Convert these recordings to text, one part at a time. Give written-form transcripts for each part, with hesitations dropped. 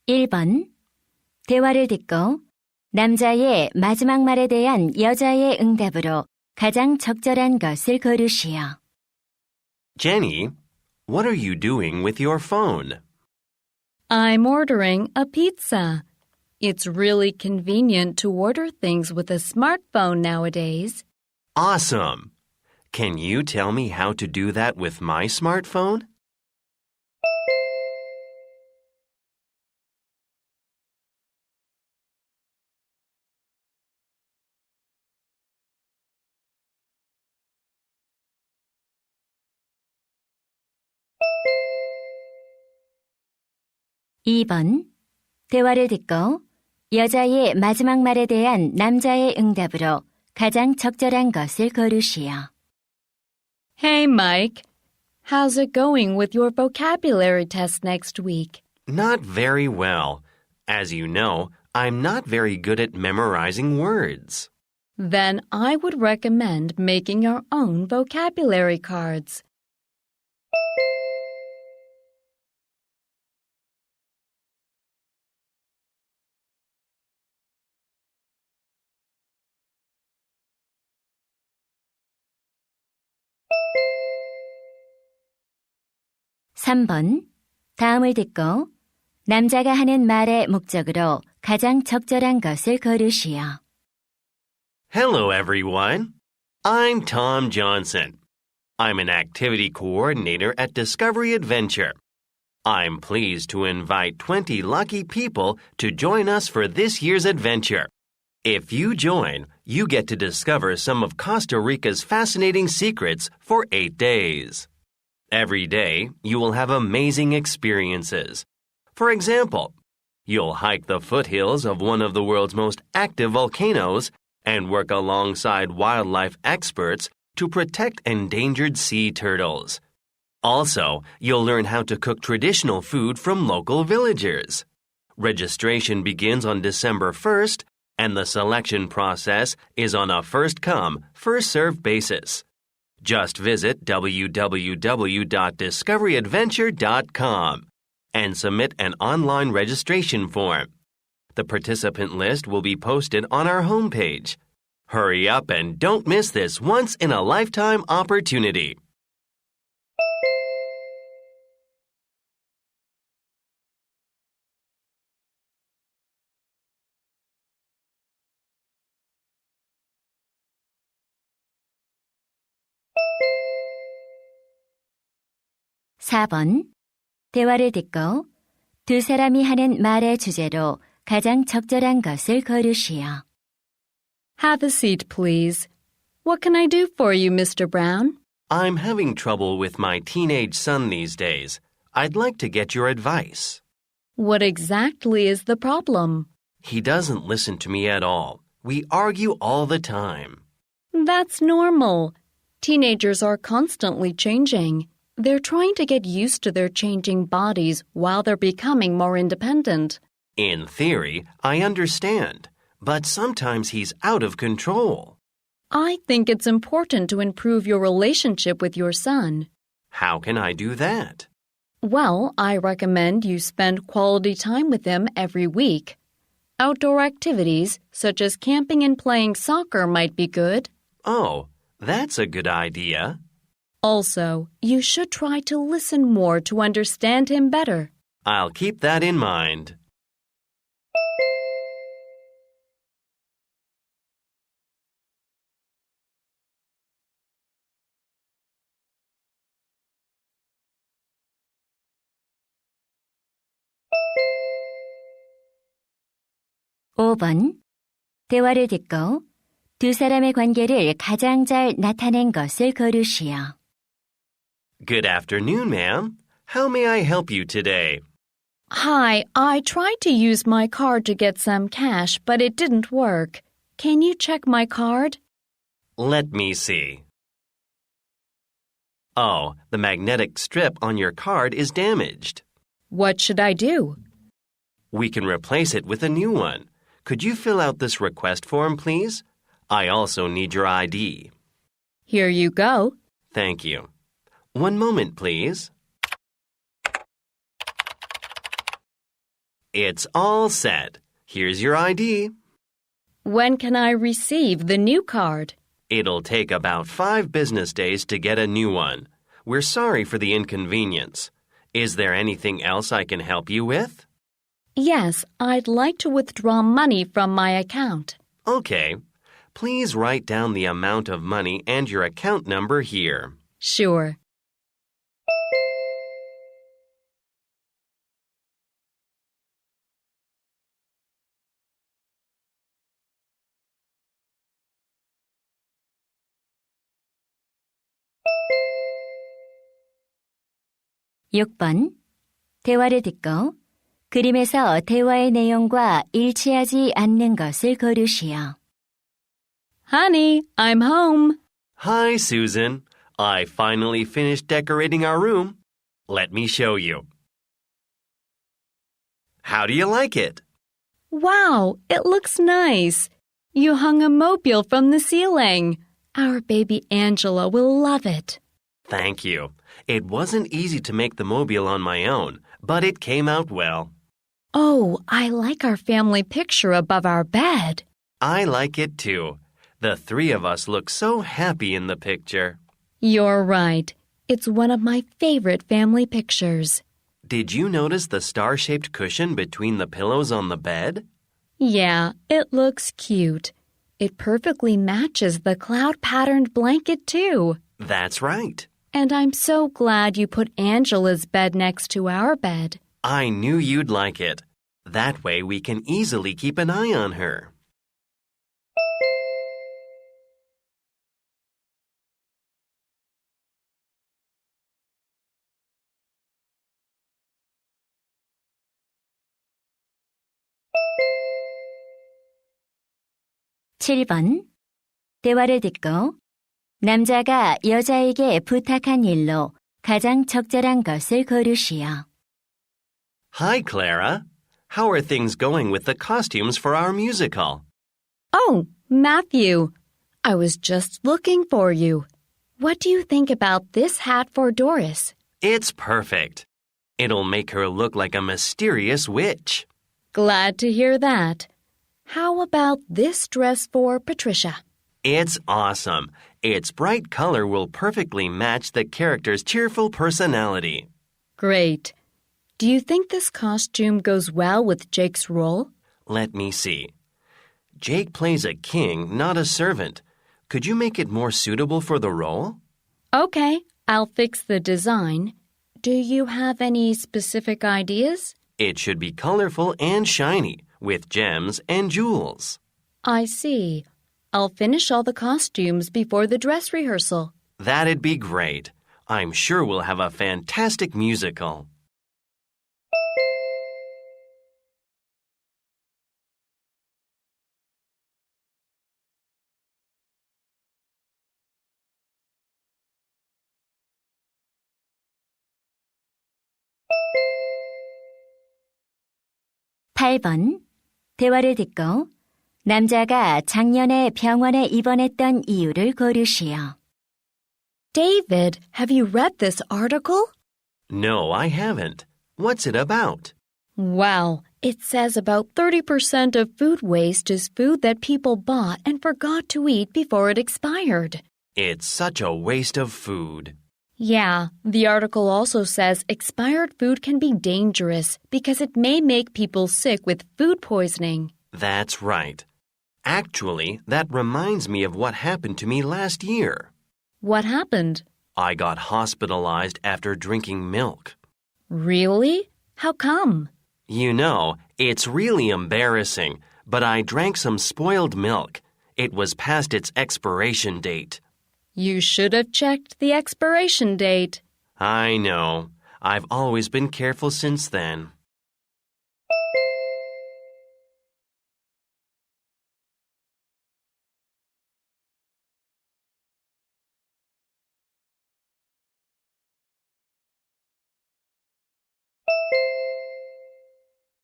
1번. 대화를 듣고 남자의 마지막 말에 대한 여자의 응답으로 가장 적절한 것을 고르시오. Jenny, what are you doing with your phone? I'm ordering a pizza. It's really convenient to order things with a smartphone nowadays. Awesome! Can you tell me how to do that with my smartphone? (2번) 대화를 듣고 여자의 마지막 말에 대한 남자의 응답으로 가장 적절한 것을 고르시오. Hey, Mike. How's it going with your vocabulary test next week? Not very well. As you know, I'm not very good at memorizing words. Then I would recommend making your own vocabulary cards. (3번) 다음을 듣고 남자가 하는 말의 목적으로 가장 적절한 것을 고르시오. Hello, everyone. I'm Tom Johnson. I'm an activity coordinator at Discovery Adventure. I'm pleased to invite 20 lucky people to join us for this year's adventure. If you join, you get to discover some of Costa Rica's fascinating secrets for 8 days. Every day, you will have amazing experiences. For example, you'll hike the foothills of one of the world's most active volcanoes and work alongside wildlife experts to protect endangered sea turtles. Also, you'll learn how to cook traditional food from local villagers. Registration begins on December 1st, and the selection process is on a first-come, first-served basis. Just visit www.discoveryadventure.com and submit an online registration form. The participant list will be posted on our homepage. Hurry up and don't miss this once-in-a-lifetime opportunity. (4번) 대화를 듣고 두 사람이 하는 말의 주제로 가장 적절한 것을 고르시오. Have a seat, please. What can I do for you, Mr. Brown? I'm having trouble with my teenage son these days. I'd like to get your advice. What exactly is the problem? He doesn't listen to me at all. We argue all the time. That's normal. Teenagers are constantly changing. They're trying to get used to their changing bodies while they're becoming more independent. In theory, I understand, but sometimes he's out of control. I think it's important to improve your relationship with your son. How can I do that? Well, I recommend you spend quality time with him every week. Outdoor activities, such as camping and playing soccer, might be good. Oh, that's a good idea. Also, you should try to listen more to understand him better. I'll keep that in mind. (5번) 대화를 듣고 두 사람의 관계를 가장 잘 나타낸 것을 고르시오. Good afternoon, ma'am. How may I help you today? Hi, I tried to use my card to get some cash, but it didn't work. Can you check my card? Let me see. Oh, the magnetic strip on your card is damaged. What should I do? We can replace it with a new one. Could you fill out this request form, please? I also need your ID. Here you go. Thank you. One moment, please. It's all set. Here's your ID. When can I receive the new card? It'll take about 5 business days to get a new one. We're sorry for the inconvenience. Is there anything else I can help you with? Yes, I'd like to withdraw money from my account. Okay. Please write down the amount of money and your account number here. Sure. 육 번 대화를 듣고 그림에서 대화의 내용과 일치하지 않는 것을 고르시오. Honey, I'm home. Hi, Susan. I finally finished decorating our room. Let me show you. How do you like it? Wow, it looks nice. You hung a mobile from the ceiling. Our baby Angela will love it. Thank you. It wasn't easy to make the mobile on my own, but it came out well. Oh, I like our family picture above our bed. I like it too. The 3 of us look so happy in the picture. You're right. It's one of my favorite family pictures. Did you notice the star-shaped cushion between the pillows on the bed? Yeah, it looks cute. It perfectly matches the cloud-patterned blanket too. That's right. And I'm so glad you put Angela's bed next to our bed. I knew you'd like it. That way we can easily keep an eye on her. 칠 번 대화를 듣고 남자가 여자에게 부탁한 일로 가장 적절한 것을 고르시오. Hi, Clara. How are things going with the costumes for our musical? Oh, Matthew, I was just looking for you. What do you think about this hat for Doris? It's perfect. It'll make her look like a mysterious witch. Glad to hear that. How about this dress for Patricia? It's awesome. Its bright color will perfectly match the character's cheerful personality. Great. Do you think this costume goes well with Jake's role? Let me see. Jake plays a king, not a servant. Could you make it more suitable for the role? Okay, I'll fix the design. Do you have any specific ideas? It should be colorful and shiny, with gems and jewels. I see. I'll finish all the costumes before the dress rehearsal. That'd be great. I'm sure we'll have a fantastic musical. 팔 번 대화를 듣고 남자가 작년에 병원에 입원했던 이유를 고르시오. David, have you read this article? No, I haven't. What's it about? Wow, it says about 30% of food waste is food that people bought and forgot to eat before it expired. It's such a waste of food. Yeah, the article also says expired food can be dangerous because it may make people sick with food poisoning. That's right. Actually, that reminds me of what happened to me last year. What happened? I got hospitalized after drinking milk. Really? How come? You know, it's really embarrassing, but I drank some spoiled milk. It was past its expiration date. You should have checked the expiration date. I know. I've always been careful since then.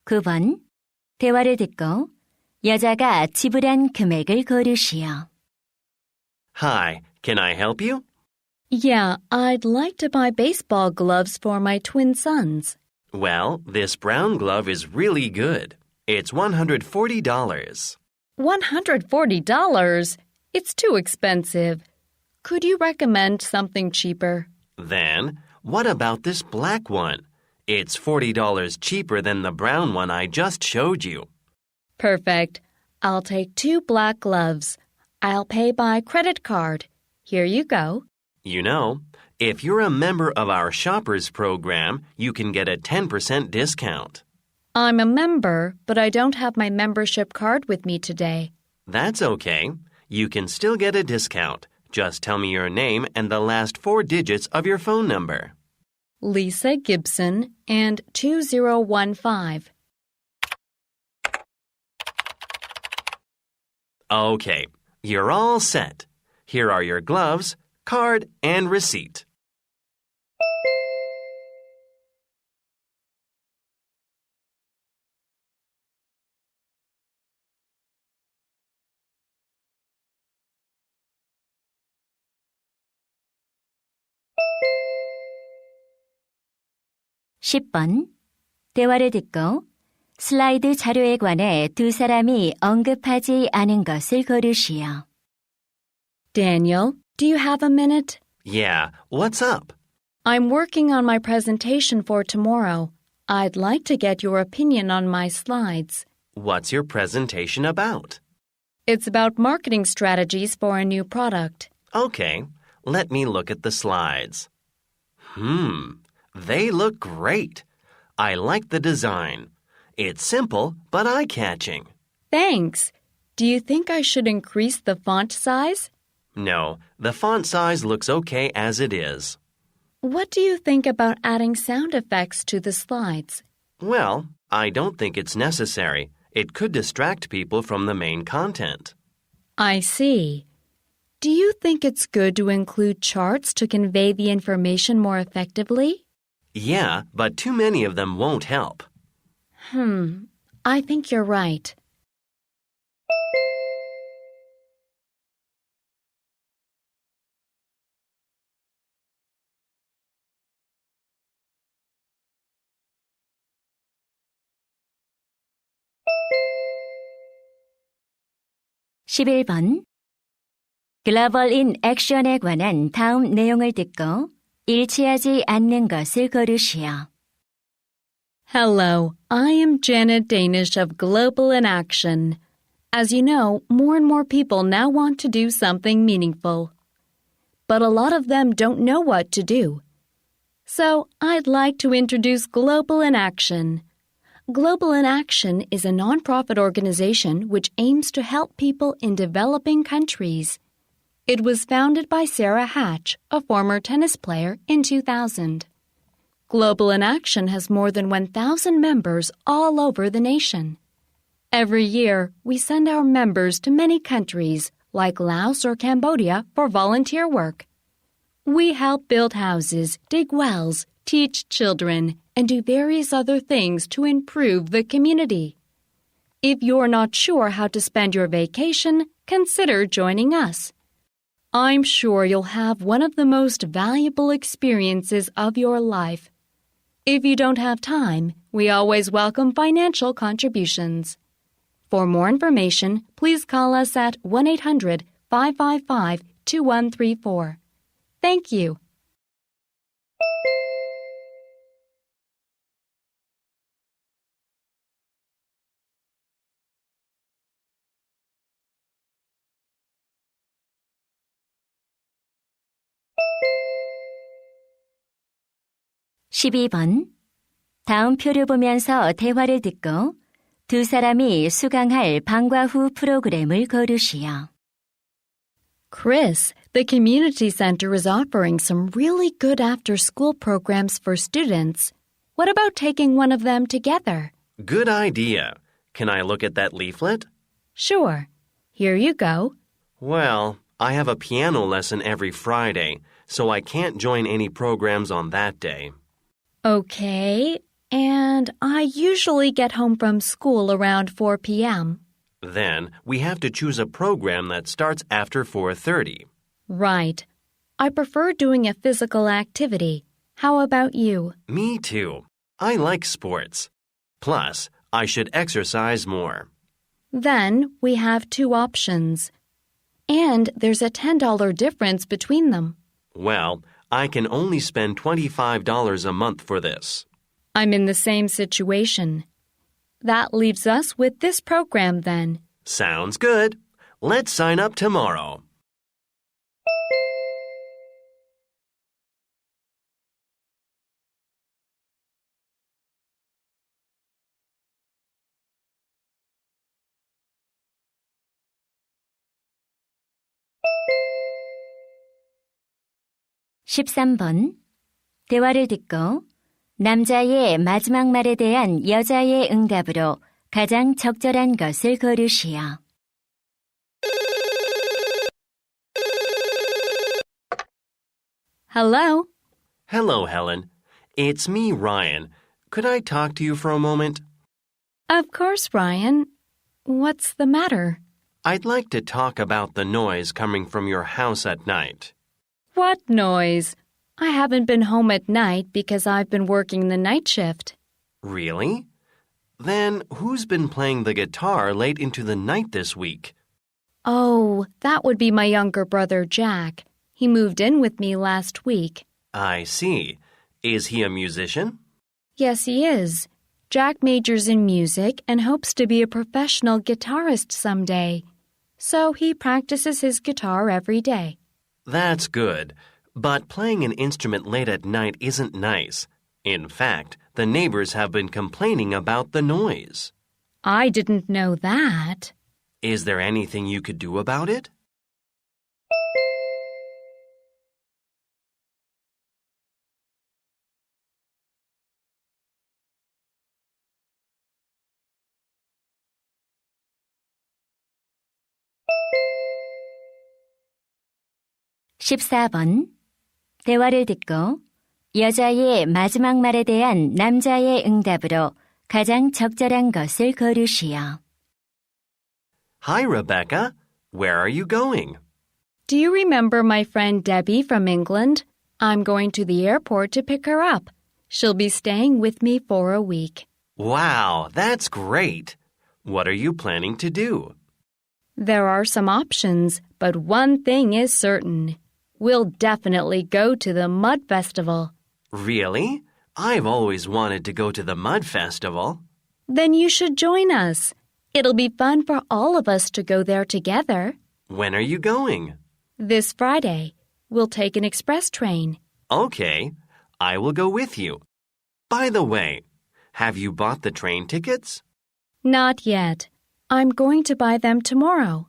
구 번 대화를 듣고 여자가 지불한 금액을 고르시오. Hi, can I help you? Yeah, I'd like to buy baseball gloves for my twin sons. Well, this brown glove is really good. It's $140. $140? It's too expensive. Could you recommend something cheaper? Then, what about this black one? It's $40 cheaper than the brown one I just showed you. Perfect. I'll take 2 black gloves. I'll pay by credit card. Here you go. You know, if you're a member of our Shoppers program, you can get a 10% discount. I'm a member, but I don't have my membership card with me today. That's okay. You can still get a discount. Just tell me your name and the last 4 digits of your phone number. Lisa Gibson and 2015. Okay, you're all set. Here are your gloves, card, and receipt. (10번) 대화를 듣고 슬라이드 자료에 관해 두 사람이 언급하지 않은 것을 고르시오. Daniel, do you have a minute? Yeah, what's up? I'm working on my presentation for tomorrow. I'd like to get your opinion on my slides. What's your presentation about? It's about marketing strategies for a new product. Okay, let me look at the slides. They look great. I like the design. It's simple but eye-catching. Thanks. Do you think I should increase the font size? No, the font size looks okay as it is. What do you think about adding sound effects to the slides? Well, I don't think it's necessary. It could distract people from the main content. I see. Do you think it's good to include charts to convey the information more effectively? Yeah, but too many of them won't help. I think you're right. (11번) 글로벌 인 액션에 관한 다음 내용을 듣고 일치하지 않는 것을 고르시오. Hello, I am Janet Danish of Global in Action. As you know, more and more people now want to do something meaningful. But a lot of them don't know what to do. So I'd like to introduce Global in Action. Global in Action is a nonprofit organization which aims to help people in developing countries. It was founded by Sarah Hatch, a former tennis player, in 2000. Global in Action has more than 1,000 members all over the nation. Every year, we send our members to many countries, like Laos or Cambodia, for volunteer work. We help build houses, dig wells, teach children, and do various other things to improve the community. If you're not sure how to spend your vacation, consider joining us. I'm sure you'll have one of the most valuable experiences of your life. If you don't have time, we always welcome financial contributions. For more information, please call us at 1-800-555-2134. Thank you. (12번) 다음 표를 보면서 대화를 듣고 두 사람이 수강할 방과 후 프로그램을 고르시오. Chris, the community center is offering some really good after-school programs for students. What about taking one of them together? Good idea. Can I look at that leaflet? Sure. Here you go. Well, I have a piano lesson every Friday, so I can't join any programs on that day. Okay, and I usually get home from school around 4 p.m. Then we have to choose a program that starts after 4:30. Right. I prefer doing a physical activity. How about you? Me too. I like sports. Plus, I should exercise more. Then we have two options. And there's a $10 difference between them. Well, I can only spend $25 a month for this. I'm in the same situation. That leaves us with this program then. Sounds good. Let's sign up tomorrow. (13번) 대화를 듣고 남자의 마지막 말에 대한 여자의 응답으로 가장 적절한 것을 고르시오. Hello? Hello, Helen. It's me, Ryan. Could I talk to you for a moment? Of course, Ryan. What's the matter? I'd like to talk about the noise coming from your house at night. What noise? I haven't been home at night because I've been working the night shift. Really? Then who's been playing the guitar late into the night this week? Oh, that would be my younger brother, Jack. He moved in with me last week. I see. Is he a musician? Yes, he is. Jack majors in music and hopes to be a professional guitarist someday. So he practices his guitar every day. That's good. But playing an instrument late at night isn't nice. In fact, the neighbors have been complaining about the noise. I didn't know that. Is there anything you could do about it? (14번) 대화를 듣고 여자의 마지막 말에 대한 남자의 응답으로 가장 적절한 것을 고르시오. Hi, Rebecca. Where are you going? Do you remember my friend Debbie from England? I'm going to the airport to pick her up. She'll be staying with me for a week. Wow, that's great. What are you planning to do? There are some options, but one thing is certain. We'll definitely go to the Mud Festival. Really? I've always wanted to go to the Mud Festival. Then you should join us. It'll be fun for all of us to go there together. When are you going? This Friday. We'll take an express train. Okay, I will go with you. By the way, have you bought the train tickets? Not yet. I'm going to buy them tomorrow.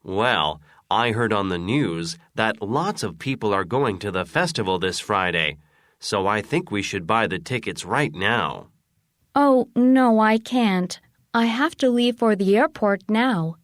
Well, I heard on the news that lots of people are going to the festival this Friday, so I think we should buy the tickets right now. Oh, no, I can't. I have to leave for the airport now.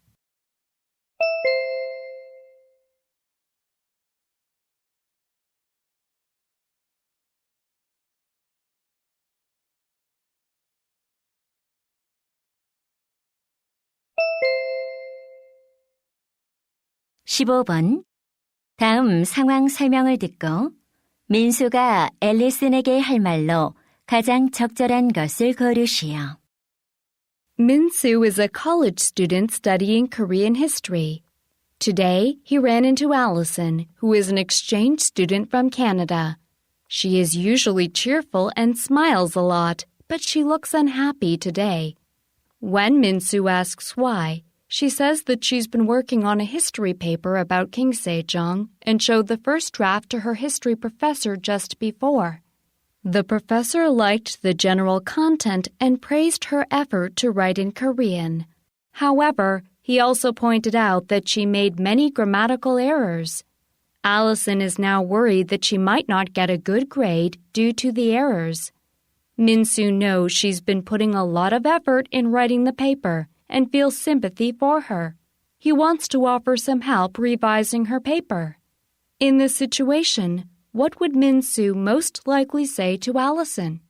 (15번) 다음 상황 설명을 듣고 민수가 앨리슨에게 할 말로 가장 적절한 것을 고르시오. Min-soo is a college student studying Korean history. Today, he ran into Allison, who is an exchange student from Canada. She is usually cheerful and smiles a lot, but she looks unhappy today. When Min-soo asks why, she says that she's been working on a history paper about King Sejong and showed the first draft to her history professor just before. The professor liked the general content and praised her effort to write in Korean. However, he also pointed out that she made many grammatical errors. Allison is now worried that she might not get a good grade due to the errors. Min-soo knows she's been putting a lot of effort in writing the paper and feels sympathy for her. He wants to offer some help revising her paper. In this situation, what would Min-soo most likely say to Allison?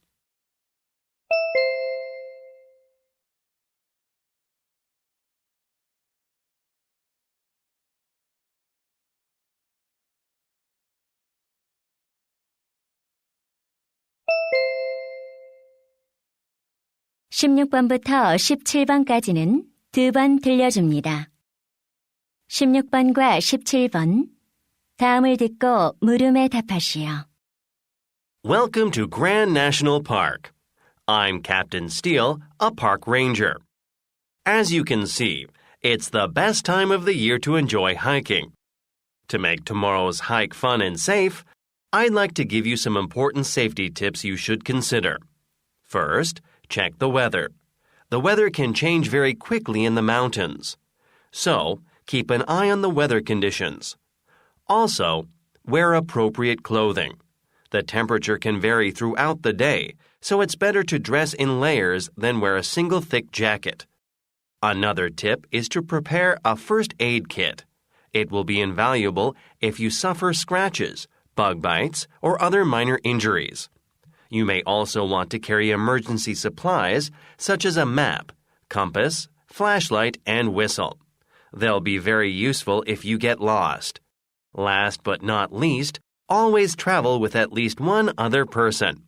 16번부터 17번까지는 2번 들려줍니다. 16번과 17번, 다음을 듣고 물음에 답하시오. Welcome to Grand National Park. I'm Captain Steele, a park ranger. As you can see, it's the best time of the year to enjoy hiking. To make tomorrow's hike fun and safe, I'd like to give you some important safety tips you should consider. First, check the weather. The weather can change very quickly in the mountains. So, keep an eye on the weather conditions. Also, wear appropriate clothing. The temperature can vary throughout the day, so it's better to dress in layers than wear a single thick jacket. Another tip is to prepare a first aid kit. It will be invaluable if you suffer scratches, bug bites, or other minor injuries. You may also want to carry emergency supplies such as a map, compass, flashlight, and whistle. They'll be very useful if you get lost. Last but not least, always travel with at least one other person.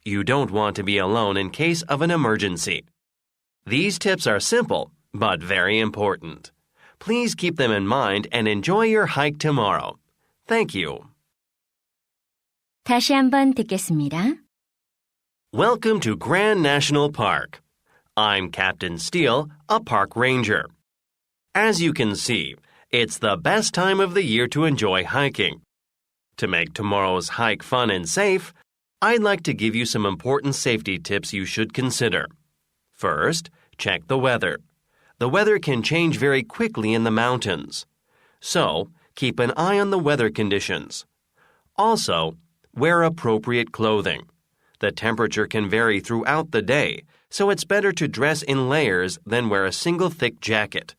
You don't want to be alone in case of an emergency. These tips are simple, but very important. Please keep them in mind and enjoy your hike tomorrow. Thank you. 다시 한번 듣겠습니다. Welcome to Grand National Park. I'm Captain Steele, a park ranger. As you can see, it's the best time of the year to enjoy hiking. To make tomorrow's hike fun and safe, I'd like to give you some important safety tips you should consider. First, check the weather. The weather can change very quickly in the mountains. So, keep an eye on the weather conditions. Also, wear appropriate clothing. The temperature can vary throughout the day, so it's better to dress in layers than wear a single thick jacket.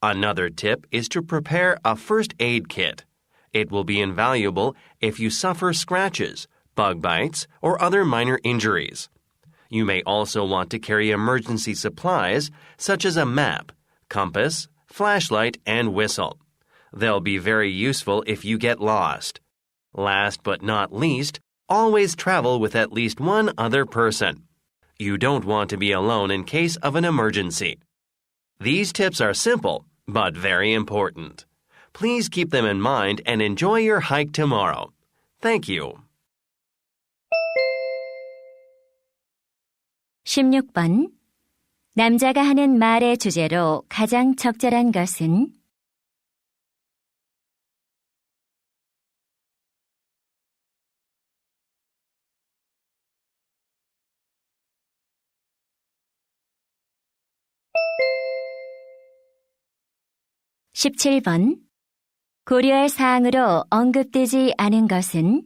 Another tip is to prepare a first aid kit. It will be invaluable if you suffer scratches, bug bites, or other minor injuries. You may also want to carry emergency supplies such as a map, compass, flashlight, and whistle. They'll be very useful if you get lost. Last but not least, always travel with at least one other person. You don't want to be alone in case of an emergency. These tips are simple, but very important. Please keep them in mind and enjoy your hike tomorrow. Thank you. 16번. 남자가 하는 말의 주제로 가장 적절한 것은? 17번. 고려할 사항으로 언급되지 않은 것은?